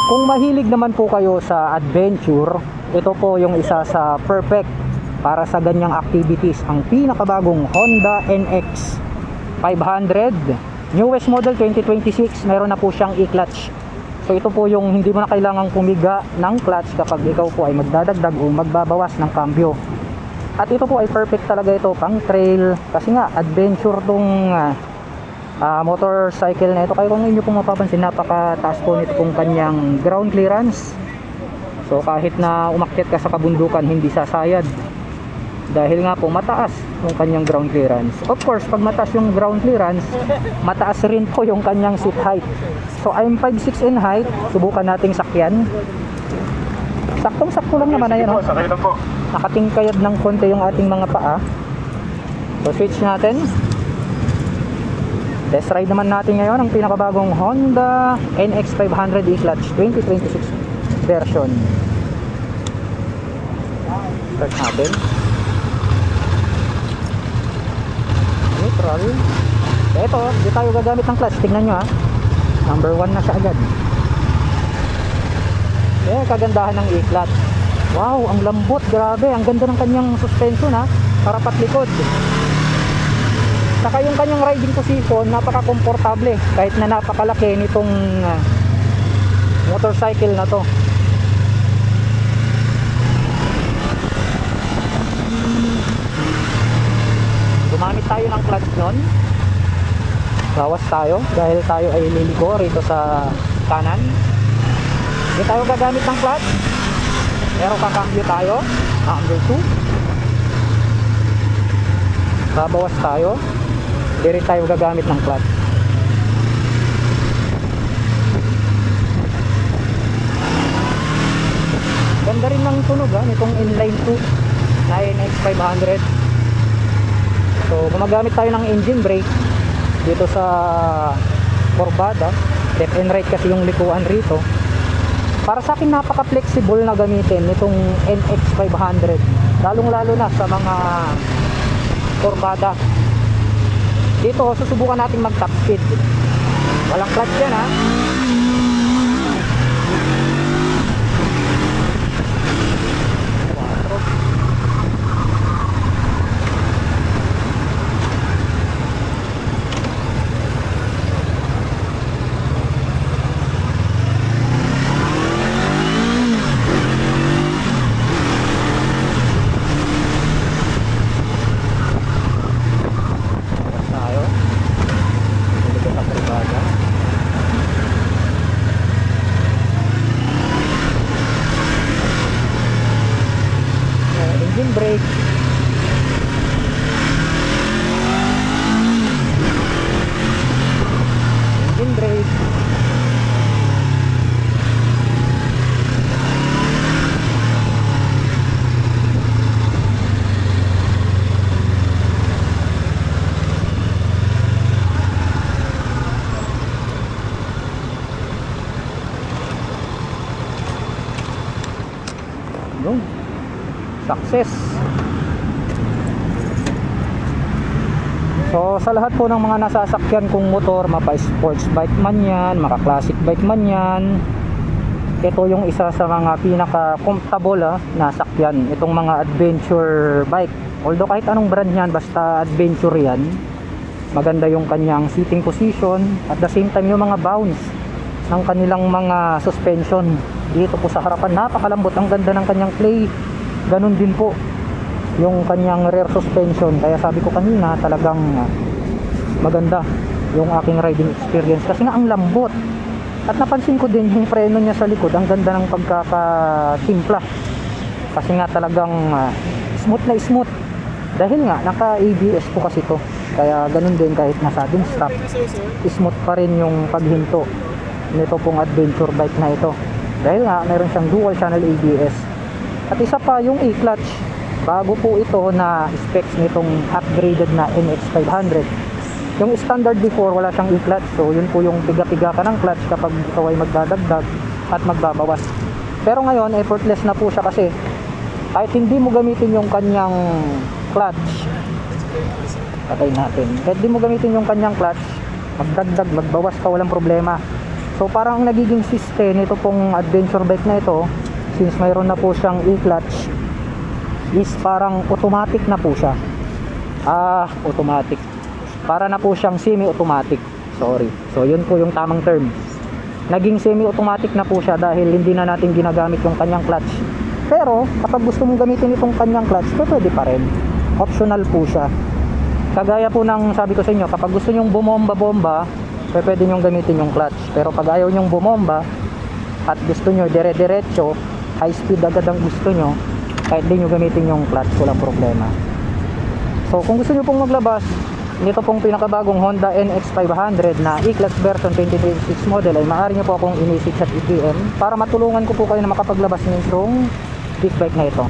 Kung mahilig naman po kayo sa adventure, ito po yung isa sa perfect para sa ganyang activities. Ang pinakabagong Honda NX 500 newest model 2026, meron na po siyang e-clutch. So ito po yung hindi mo na kailangang pumiga ng clutch kapag ikaw po ay magdadagdag o magbabawas ng cambio. At ito po ay perfect talaga ito pang trail kasi nga adventure tong motorcycle na ito. Kaya kung inyo pong mapapansin, napakataas po nito pong kanyang ground clearance. So kahit na umakyat ka sa kabundukan, hindi sasayad dahil nga po mataas yung kanyang ground clearance. Of course, pag mataas yung ground clearance, mataas rin po yung kanyang seat height. So I'm 5'6" in height. Subukan nating sakyan. Saktong sakto lang naman na yan, sakay na po. nakatingkayad ng konti yung ating mga paa. So switch natin. Test ride naman natin ngayon ang pinakabagong Honda NX 500 e-clutch 2026 version. Start natin. Neutral. Ito, di tayo gagamit ng clutch. Tingnan nyo, number 1 na siya agad. Kagandahan ng e-clutch. Wow, ang lambot, grabe. Ang ganda ng kanyang suspension, parapat likod. Saka yung kanyang riding position, napaka-komportable kahit na napakalaki nitong motorcycle na to. Gumamit tayo ng clutch nun. Bawas tayo dahil tayo ay liliko rito sa kanan. Hindi tayo gagamit ng clutch, pero kakambyo tayo, number 2. Babawas tayo, hindi rin tayo gagamit ng clutch. Ganda rin ng tunog nitong inline 2 na NX 500. So gumagamit tayo ng engine brake dito sa Corbada. Left and right kasi yung likuan rito. Para sa akin napaka-flexible na gamitin nitong NX 500, lalong lalo na sa mga Corbada. Dito susubukan natin mag top speed. Walang clutch yan engine brake. Engine brake. Yun. Success. So sa lahat po ng mga nasasakyan kong motor, mapa sports bike man yan, maka classic bike man yan, ito yung isa sa mga pinaka comfortable na sakyan, itong mga adventure bike. Although kahit anong brand yan, basta adventure yan, maganda yung kanyang seating position. At the same time yung mga bounce ng kanilang mga suspension dito po sa harapan, napakalambot. Ang ganda ng kanyang play. Ganun din po yung kanyang rear suspension. Kaya sabi ko kanina, talagang maganda yung aking riding experience kasi nga ang lambot. At napansin ko din yung preno niya sa likod, ang ganda ng pagkakatimpla kasi nga talagang smooth na smooth dahil nga naka ABS po kasi to. Kaya ganun din, kahit nasa din stop, smooth pa rin yung paghinto nito pong adventure bike na ito dahil nga meron siyang dual channel ABS. At isa pa yung e-clutch, bago po ito na specs nitong upgraded na NX 500. Yung standard before, wala siyang e-clutch, so yun po yung piga-piga ka ng clutch kapag ikaw ay magdadagdag at magbabawas. Pero ngayon effortless na po siya kasi kahit hindi mo gamitin yung kanyang clutch, patay natin, kahit hindi mo gamitin yung kanyang clutch, magdagdag, magbawas ka, walang problema. So parang ang nagiging system nito pong adventure bike na ito, since mayroon na po siyang e-clutch, is parang automatic na po siya. Automatic. Para na po siyang semi-automatic. Sorry. So yun po yung tamang term. Naging semi-automatic na po siya dahil hindi na natin ginagamit yung kanyang clutch. Pero kapag gusto mong gamitin itong kanyang clutch, pwede pa rin. Optional po siya. Kagaya po ng sabi ko sa inyo, kapag gusto nyong bumomba-bomba, pwede nyong gamitin yung clutch. Pero pag ayaw nyong bumomba at gusto nyo dire-diretso, high speed agad ang gusto nyo, kahit di nyo gamitin yung clutch, walang problema. So kung gusto nyo pong maglabas nito pong pinakabagong Honda NX500 na E-Class version 2026 model, ay maaari nyo po akong i-message at i-DM para matulungan ko po kayo na makapaglabas nitong big bike na ito.